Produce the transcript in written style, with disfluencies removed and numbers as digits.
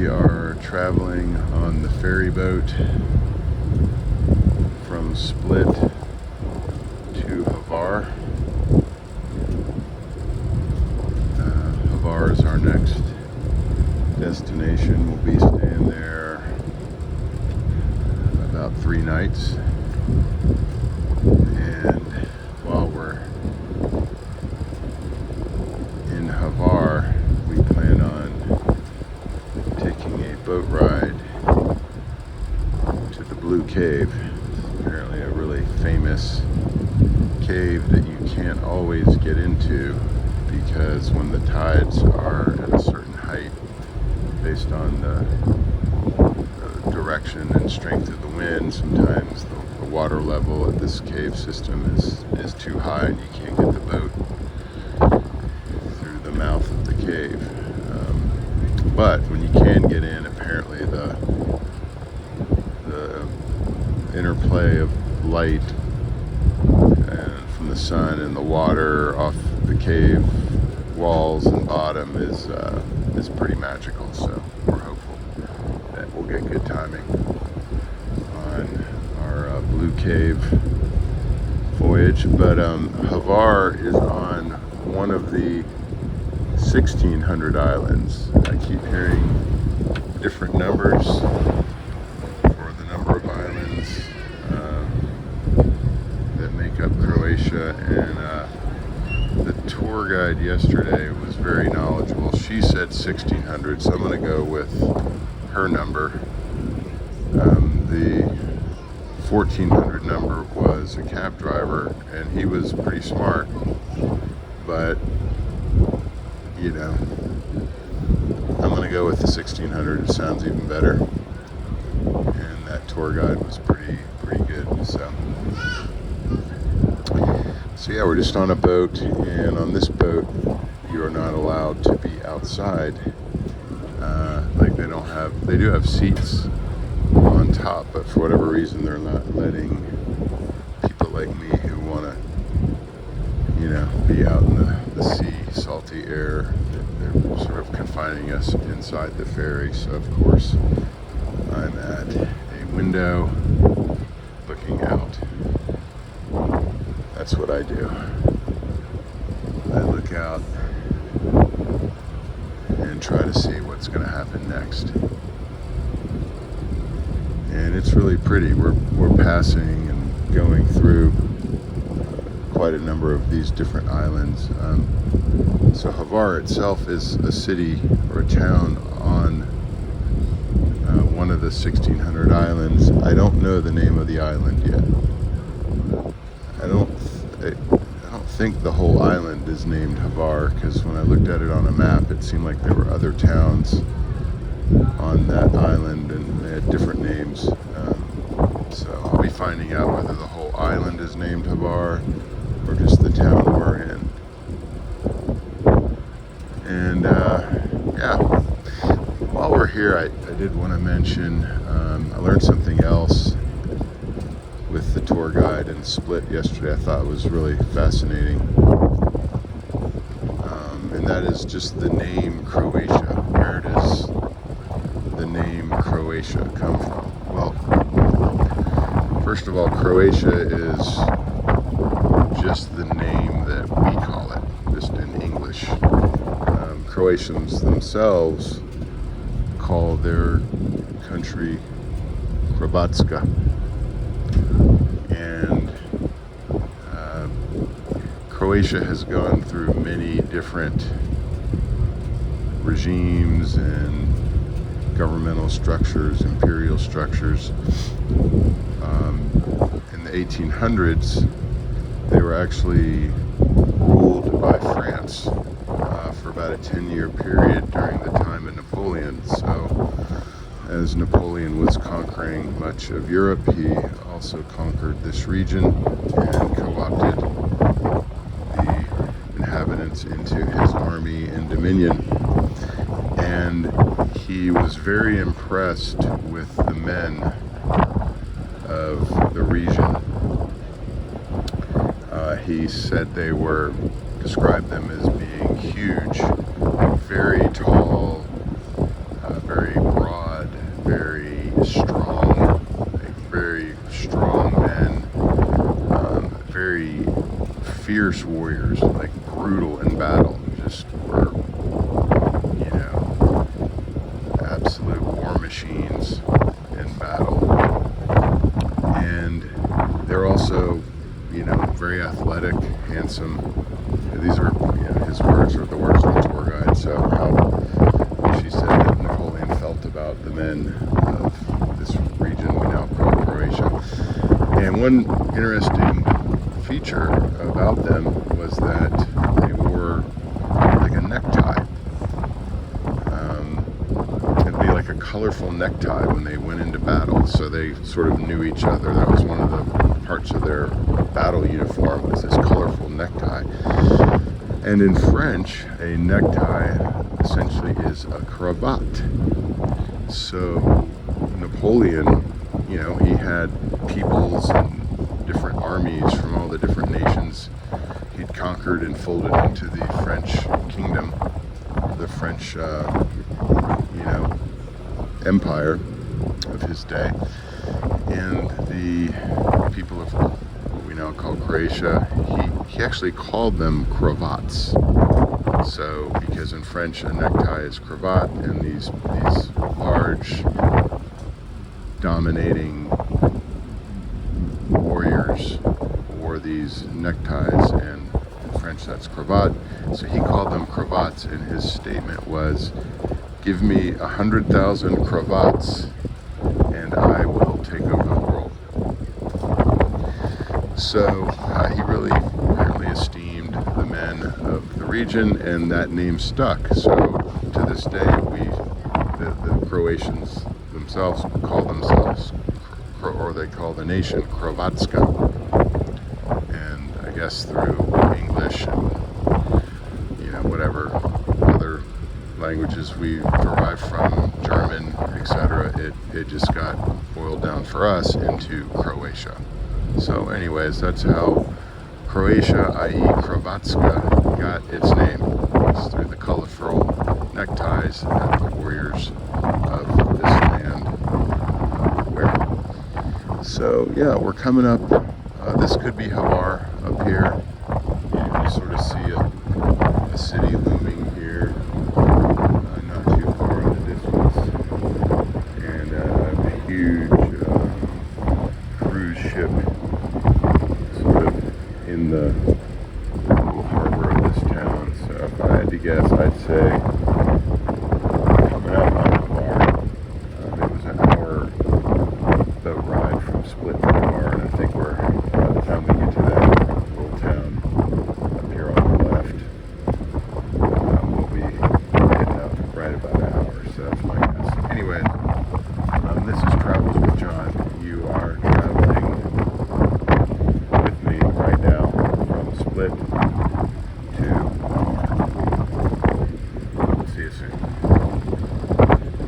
We are traveling on the ferry boat from Split to Hvar. Hvar is our next destination. We'll be staying there about 3 nights. And while we're in Hvar, we plan on taking a boat ride to the Blue Cave. It's apparently a really famous cave that you can't always get into because when the tides are at a certain height, based on the direction and strength of the wind, sometimes the water level at this cave system is too high and you can't get the boat through the mouth of the cave. But when you can get in, apparently the interplay of light and from the sun and the water off the cave walls and bottom is pretty magical. So we're hopeful that we'll get good timing on our Blue Cave voyage. But Hvar is on one of the 1,600 islands. I keep hearing different numbers for the number of islands that make up Croatia, and the tour guide yesterday was very knowledgeable. She said 1,600, so I'm going to go with her number. The 1,400 number was a cab driver, and he was pretty smart, but you know, I'm going to go with the 1,600. It sounds even better, and that tour guide was pretty good. So yeah, we're just on a boat, and on this boat you are not allowed to be outside. They do have seats on top, but for whatever reason they're not letting people like me who want to, be out in the sea, salty air. They're sort of confining us inside the ferry. So of course I'm at a window looking out. That's what I do. I look out and try to see what's going to happen next. And it's really pretty. We're passing and going through quite a number of these different islands. So Hvar itself is a city or a town on one of the 1,600 islands. I don't know the name of the island yet. I don't think the whole island is named Hvar, because when I looked at it on a map, it seemed like there were other towns on that island and they had different names. So I'll be finding out whether the whole island is named Hvar or just the town we're in. And yeah, while we're here, I did want to mention I learned something else with the tour guide in Split yesterday. I thought it was really fascinating, and that is just the name Croatia. Where does the name Croatia come from? Well, first of all, Croatia is just the name that we call it, just in English. Croatians themselves call their country Hrvatska, and Croatia has gone through many different regimes and governmental structures, imperial structures. In the 1800s, they were actually ruled by France for about a 10-year period during the time of Napoleon. So as Napoleon was conquering much of Europe, he also conquered this region and co-opted the inhabitants into his army and dominion. And he was very impressed with the men of the region. He said described them as being huge, very tall, very in battle, just were, you know, absolute war machines in battle. And they're also, you know, very athletic, handsome. These are, you know, his words, or the words from the tour guide. So how she said that Napoleon felt about the men of this region we now call Croatia. And one interesting feature about them was that they wore like a necktie. It'd be like a colorful necktie when they went into battle, so they sort of knew each other. That was one of the parts of their battle uniform, was this colorful necktie. And in French, a necktie essentially is a cravat. So Napoleon, you know, he had peoples and different armies from all the different nations he'd conquered and folded into the French kingdom, the French, you know, empire of his day. And the people of what we now call Croatia, he actually called them cravats. So, because in French a necktie is cravat, and these large, dominating warriors wore these neckties, and in French that's cravat. So he called them cravats, and his statement was, "Give me 100,000 cravats, and I will take over the world." So he really esteemed the men of the region, and that name stuck. So to this day, the Croatians themselves call themselves, or they call the nation, Croatska. And I guess through English and, you know, whatever other languages we derive from, German, etc., it just got boiled down for us into Croatia. So anyways, that's how Croatia, i.e. Croatska, got its name. It's through the colorful neckties that the warriors of this land wear. So yeah, we're coming up. This could be Hvar up here. You sort of see a city looming here, not too far in the distance, and a huge cruise ship sort of in the little harbor of this town. So if I had to guess, I'd say coming out of Hvar, it was an hour boat ride from Split